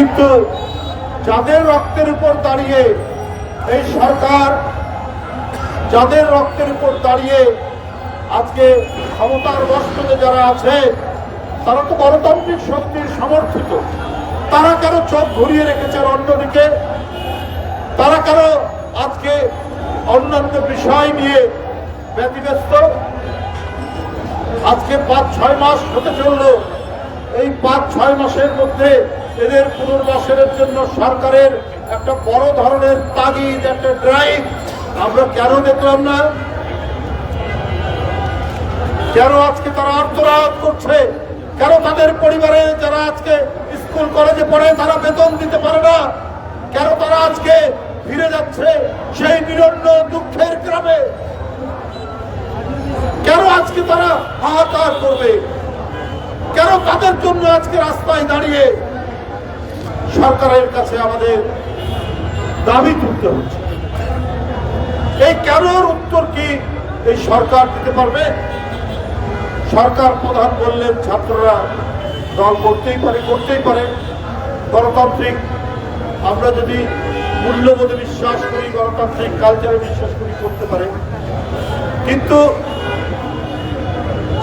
কিন্তু যাদের রক্তের উপর দাঁড়িয়ে এই সরকার, যাদের রক্তের উপর দাঁড়িয়ে আজকে ক্ষমতার বস্তরে যারা আছে, তারা তো গণতান্ত্রিক শক্তির সমর্থিত। তারা কেন চোখ ঘুরিয়ে রেখেছেন অন্যদিকে? তারা কেন আজকে অন্যান্য বিষয় নিয়ে ব্যতিব্যস্ত? আজকে 5-6 মাস হতে চলল। এই 5-6 মাসের মধ্যে এদের পুনর্বাসনের জন্য সরকারের একটা বড় ধরনের তাগিদ, একটা ড্রাইভ আমরা কেন দেখলাম না? কেন আজকে তারা আত্মরাগ করছে? কেন তাদের পরিবারে যারা আজকে স্কুল কলেজে পড়ে তারা বেতন দিতে পারে না? কেন তারা আজকে ফিরে যাচ্ছে সেই বিরন্ন দুঃখের গ্রামে? কেন আজকে তারা হাহাকার করবে? কেন তাদের জন্য আজকে রাস্তায় দাঁড়িয়ে সরকারের কাছে আমাদের দাবি তুলতে হচ্ছে? এই কেনর উত্তর কি এই সরকার দিতে পারবে? সরকার প্রধান বললেন ছাত্ররা দল করতেই পারে, গণতান্ত্রিক, আমরা যদি মূল্যবোধে বিশ্বাস করি, গণতান্ত্রিক কালচারে বিশ্বাস করি, করতে পারে। কিন্তু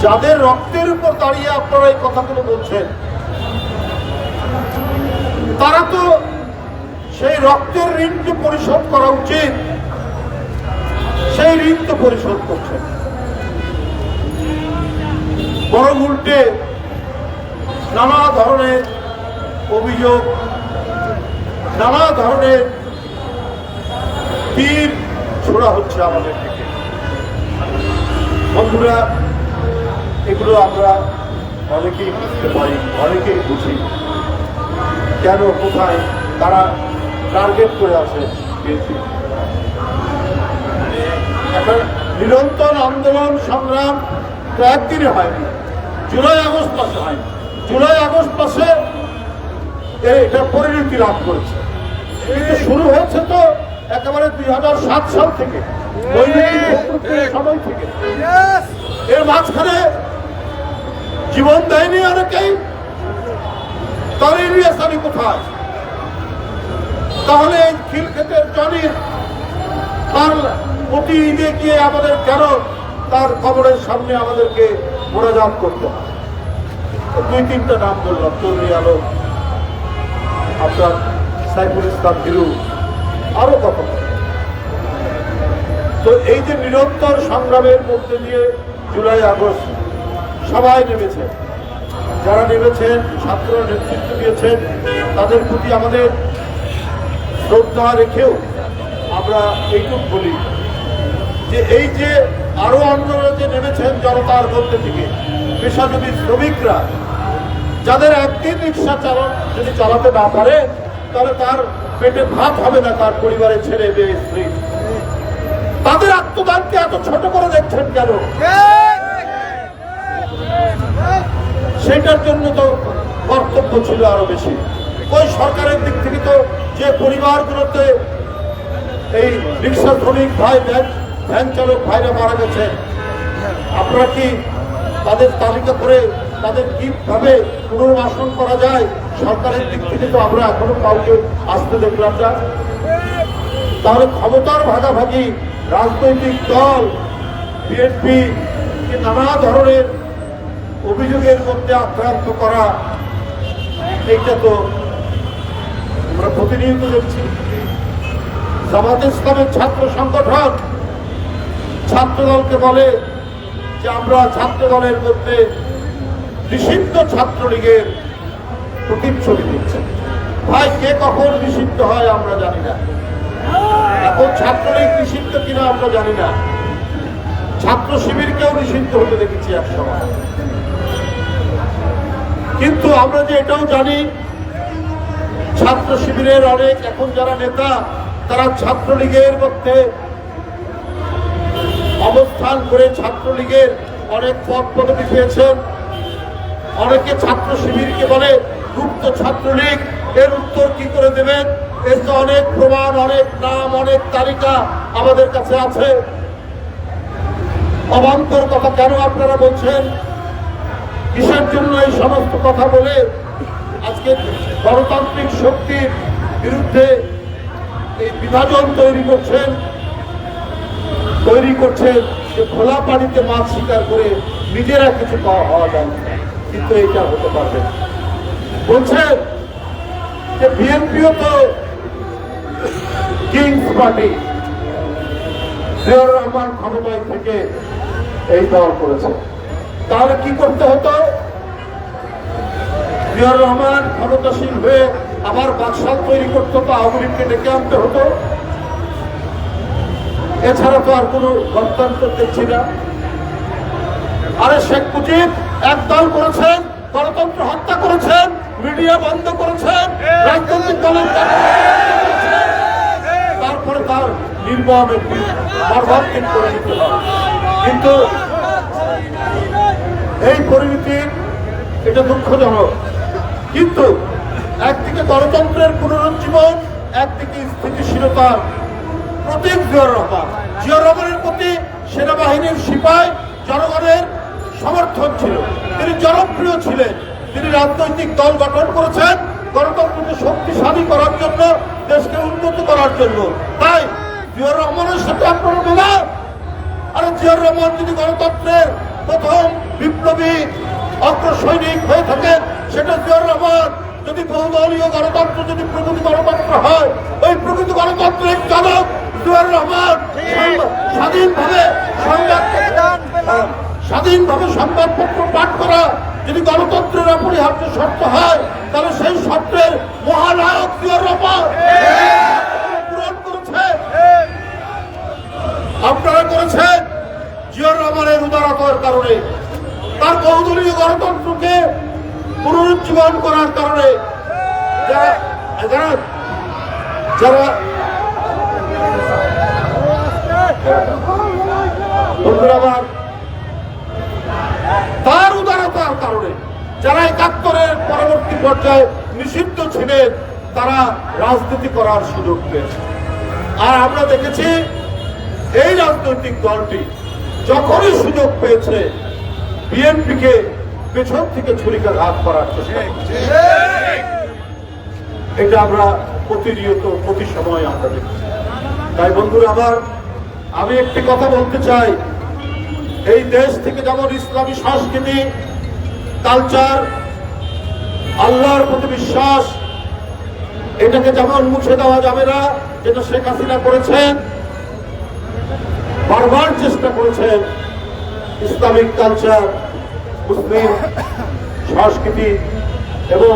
যাদের রক্তের উপর দাঁড়িয়ে আপনারা এই কথাগুলো বলছেন, তারা তো সেই রক্তের ঋণকে পরিশোধ করা উচিত, সেই ঋণ তো পরিশোধ করছেন। বরং উল্টে নানা ধরনের অভিযোগ, নানা ধরনের তীর ছোড়া হচ্ছে আমাদের থেকে। বন্ধুরা, এগুলো আমরা অনেকেই বুঝতে পারি, অনেকেই বুঝি কেন, কোথায় তারা টার্গেট করে আসে। একটা নিরন্তর আন্দোলন সংগ্রাম তো একদিনে হয়নি, জুলাই আগস্ট মাসে হয়নি। জুলাই আগস্ট মাসে এটা পরিণতি লাভ করেছে, কিন্তু শুরু হয়েছে তো একেবারে 2007 সাল থেকে, সময় থেকে। এর মাঝখানে জীবন দেয়নি অনেকেই। তার ইলিয়াস আলী কোথায়? তাহলে খিলক্ষেতের জনির তার প্রতি ঈদে গিয়ে আমাদের কেন তার কবরের সামনে আমাদেরকে মোনাজাত করতে হয়? 2-3টা নাম বললাম, চৌধুরী আলম, আপনার সাইফুল ইসলাম হিরু, আরো কত। তো এই যে নিরন্তর সংগ্রামের মধ্যে দিয়ে জুলাই আগস্ট সবাই নেমেছে, যারা নেমেছেন, ছাত্র নেতৃত্ব দিয়েছেন, তাদের প্রতি আমাদের শ্রদ্ধা রেখেও আমরা এইটুকু বলি যে এই যে আরো অন্যরা যে নেমেছেন জনতার মধ্যে থেকে, পেশাজীবী শ্রমিকরা, যাদের একদিন রিক্সা যদি চালাতে না পারে, তাহলে তার পেটে ভাত হবে না, তার পরিবারের ছেলে মেয়ে স্ত্রী, তাদের আত্মদানকে এত ছোট করে দেখছেন কেন? সেটার জন্য তো কর্তব্য ছিল আরো বেশি। ওই সরকারের দিক থেকে তো যে পরিবারগুলোতে এই রিক্সা শ্রমিক ভাই, ভ্যান চালক ভাইরা মারা গেছে, আপনারা কি তাদের তালিকা করে তাদের কিভাবে পুনর্বাসন করা যায় সরকারের দিক থেকে তো আমরা এখনো কাউকে আসতে দেখলাম না। তাহলে ক্ষমতার ভাগাভাগি, রাজনৈতিক দল, বিএনপি নানা ধরনের অভিযোগের মধ্যে আক্রান্ত করা, এইটা তো আমরা প্রতিনিয়ত দেখছি। জামাত ইসলামের ছাত্র সংগঠন ছাত্রদলকে বলে যে আমরা ছাত্রদলের মধ্যে নিষিদ্ধ ছাত্রলীগের প্রতিচ্ছবি দিচ্ছে। ভাই, কে কখন নিষিদ্ধ হয় আমরা জানি না। এখন ছাত্রলীগ নিষিদ্ধ কিনা আমরা জানি না। ছাত্র শিবিরকেও নিষিদ্ধ হতে দেখেছি এক সময়। কিন্তু আমরা যে এটাও জানি, ছাত্র শিবিরের অনেক এখন যারা নেতা, তারা ছাত্রলীগের মধ্যে অবস্থান করে ছাত্রলীগের অনেক পদ পদবি পেয়েছেন। অনেকে ছাত্র শিবিরকে বলে গুপ্ত ছাত্রলীগ। এর উত্তর কি করে দেবেন? এর তো অনেক প্রমাণ, অনেক নাম, অনেক তালিকা আমাদের কাছে আছে। অবান্তর কথা কেন আপনারা বলছেন? কিসের জন্য এই সমস্ত কথা বলে আজকে গণতান্ত্রিক শক্তির বিরুদ্ধে এই বিভাজন তৈরি করছেন যে খোলা পানিতে মাছ শিকার করে নিজেরা কিছু হওয়া যায় না, কিন্তু এটা হতে পারবে না। বলছেন যে বিএনপিও তো কিংস পার্টি, জিয়াউর রহমান ক্ষমতায় থেকে এই দল করেছে, তাহলে কি করতে হতো? জিয়াউর রহমান ক্ষমতাসীন হয়ে আবার বাকশাল তৈরি করতে হতো, আওয়ামী লীগকে ডেকে আনতে হতো। এছাড়া তো আর কোন গণতন্ত্র দেখছি না। আরে শেখ মুজিব একদল করেছেন, গণতন্ত্র হত্যা করেছেন, মিডিয়া বন্ধ করেছেন, রাজনৈতিক দলের তারপরে তার নির্মম একটি মর্মান্তিক পরিণতি হয়। কিন্তু এই পরিণতি এটা দুঃখজনক। কিন্তু একদিকে গণতন্ত্রের পুনরুজ্জীবন, একদিকে স্থিতিশীলতার প্রতীক জিয়াউর রহমান। জিয়াউর রহমানের প্রতি সেনাবাহিনীর সিপাই জনগণের সমর্থন ছিল, তিনি জনপ্রিয় ছিলেন, তিনি রাজনৈতিক দল গঠন করেছেন গণতন্ত্রকে শক্তিশালী করার জন্য, দেশকে উন্নত করার জন্য। তাই জিয়াউর রহমানের সাথে আপনারা বলা, আর জিয়াউর রহমান যদি গণতন্ত্রের প্রথম বিপ্লবী অগ্রসৈনিক হয়ে থাকেন, সেটা জিয়াউর রহমান। যদি বহুদলীয় গণতন্ত্র, যদি প্রকৃতি গণতন্ত্র হয়, ওই প্রকৃতি গণতন্ত্রের জনক জিয়াউর রহমান। স্বাধীনভাবে সংবাদপত্র পাঠ করা যদি গণতন্ত্রের অপরিহার্য শর্ত হয়, তাহলে সেই শর্তের মহানায়ক জিয়াউর রহমান পূরণ করেছে। আপনারা করেছেন জিয়াউর রহমানের উদারতার কারণে, তার বহুদলীয় গণতন্ত্রকে পুনরুজ্জীবন করার কারণে। যারা তার উদারতার কারণে যারা ৭১-এর পরবর্তী পর্যায়ে নিষিদ্ধ ছিলেন, তারা রাজনীতি করার সুযোগ পেয়েছে। আর আমরা দেখেছি এই রাজনৈতিক দলটি যখনই সুযোগ পেয়েছে বিএনপিকে পেছন থেকে ছুরিকাঘাত করার চেষ্টা করছে। এটা আমরা প্রতিনিয়ত প্রতি সময় আমরা দেখছি। তাই বন্ধুরা আমার, আমি একটি কথা বলতে চাই, এই দেশ থেকে যেমন ইসলামী সংস্কৃতি, কালচার, আল্লাহর প্রতি বিশ্বাস, এটাকে যেমন মুছে দেওয়া যাবে না, যেটা শেখ হাসিনা করেছেন, বারবার চেষ্টা করেছেন ইসলামিক কালচার, মুসলিম সংস্কৃতি এবং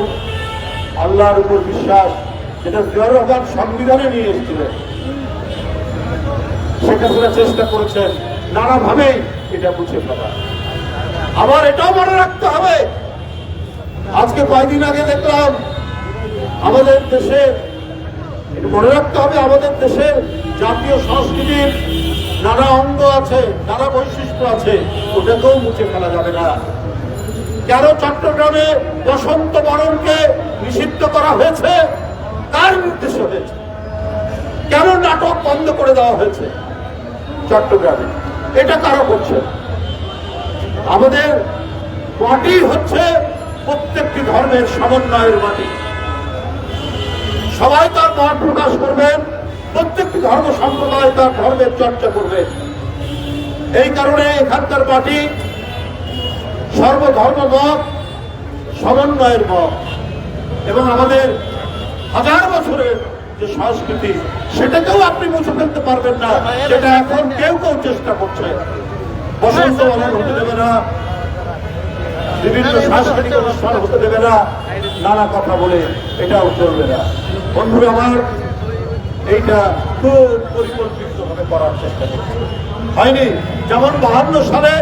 আল্লাহর উপর বিশ্বাস, যেটা জিয়াউর রহমান সংবিধানে নিয়ে এসেছিলেন, শেখ হাসিনা চেষ্টা করেছেন নানাভাবেই এটা মুছে ফেলা। আবার এটাও মনে রাখতে হবে, আজকে কয়েকদিন আগে দেখলাম আমাদের দেশে, মনে রাখতে হবে আমাদের দেশে জাতীয় সংস্কৃতির নানা অঙ্গ আছে, নানা বৈশিষ্ট্য আছে, ওটাকেও মুছে ফেলা যাবে না। কেন চট্টগ্রামে বসন্ত বরণকে নিষিদ্ধ করা হয়েছে? কার নির্দেশে হয়েছে? কেন নাটক বন্ধ করে দেওয়া হয়েছে চট্টগ্রামে? এটা কারা করছে? আমাদের মাটি হচ্ছে প্রত্যেকটি ধর্মের সমন্বয়ের মাটি, সবাই তার মত প্রকাশ করবেন, প্রত্যেকটি ধর্ম সম্প্রদায় তার ধর্মের চর্চা করবেন। এই কারণে এখানকার মাটি সর্বধর্ম মত, সমন্বয়ের মত, এবং আমাদের হাজার বছরের যে সংস্কৃতি, সেটাকেও আপনি মুছে ফেলতে পারবেন না, যেটা এখন কেউ কেউ চেষ্টা করছে। বসন্ত বরণ হতে দেবে না, বিভিন্ন সাংস্কৃতিক অনুষ্ঠান হতে দেবে না, নানা কথা বলে এটাও চলবে না। বন্ধুরা আমার, এইটা খুব পরিকল্পিতভাবে করার চেষ্টা করছে, হয়নি। যেমন 52 সালে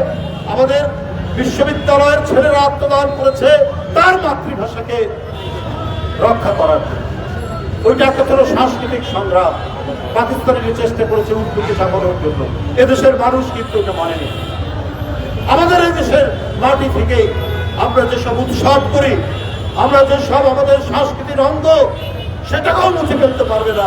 আমাদের বিশ্ববিদ্যালয়ের ছেলেরা আত্মদান করেছে তার মাতৃভাষাকে রক্ষা করার জন্য, ওইটা একটা ছিল সাংস্কৃতিক সংগ্রাম। পাকিস্তানের চেষ্টা করেছে উর্দুকে চাপানোর জন্য, এদেশের মানুষ কিন্তু এটা মানেনি। আমাদের এই দেশের মাটি থেকে আমরা যেসব উৎসব করি, আমরা যেসব আমাদের সংস্কৃতির অঙ্গ, সেটাকেও মুছে ফেলতে পারবে না।